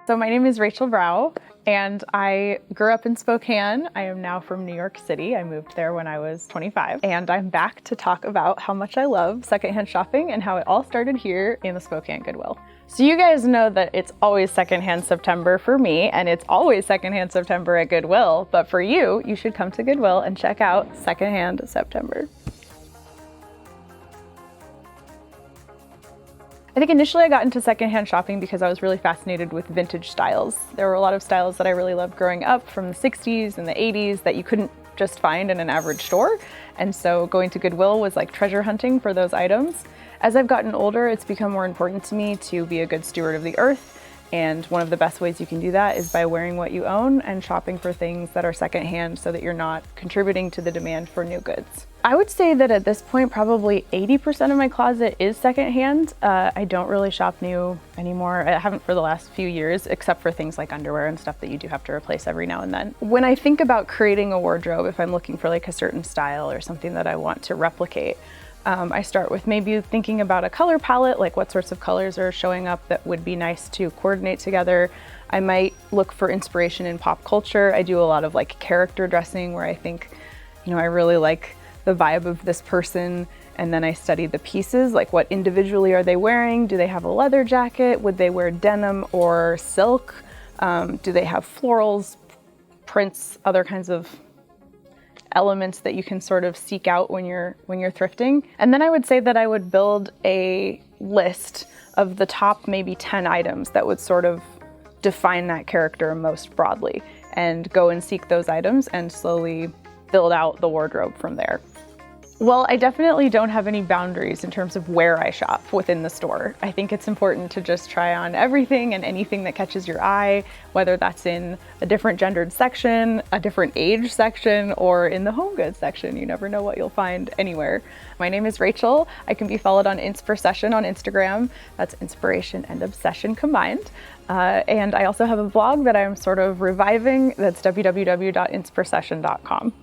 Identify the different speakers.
Speaker 1: So my name is Rachel Brow, and I grew up in Spokane. I am now from New York City. I moved there when I was 25, and I'm back to talk about how much I love secondhand shopping and how it all started here in the Spokane Goodwill. So you guys know that it's always Secondhand September for me, and it's always Secondhand September at Goodwill, but for you, you should come to Goodwill and check out Secondhand September. I think initially I got into secondhand shopping because I was really fascinated with vintage styles. There were a lot of styles that I really loved growing up from the 60s and the 80s that you couldn't just find in an average store. And so going to Goodwill was like treasure hunting for those items. As I've gotten older, it's become more important to me to be a good steward of the earth. And one of the best ways you can do that is by wearing what you own and shopping for things that are secondhand so that you're not contributing to the demand for new goods. I would say that at this point, probably 80% of my closet is secondhand. I don't really shop new anymore. I haven't for the last few years, except for things like underwear and stuff that you do have to replace every now and then. When I think about creating a wardrobe, if I'm looking for like a certain style or something that I want to replicate, I start with maybe thinking about a color palette, like what sorts of colors are showing up that would be nice to coordinate together. I might look for inspiration in pop culture. I do a lot of like character dressing where I think, I really like the vibe of this person, and then I study the pieces, like what individually are they wearing? Do they have a leather jacket? Would they wear denim or silk? Do they have florals, prints, other kinds of elements that you can sort of seek out when you're thrifting? And then I would say that I would build a list of the top maybe 10 items that would sort of define that character most broadly, and go and seek those items and slowly build out the wardrobe from there. Well, I definitely don't have any boundaries in terms of where I shop within the store. I think it's important to just try on everything and anything that catches your eye, whether that's in a different gendered section, a different age section, or in the home goods section. You never know what you'll find anywhere. My name is Rachel. I can be followed on Inspursession on Instagram. That's inspiration and obsession combined. And I also have a blog that I'm sort of reviving. That's www.inspursession.com.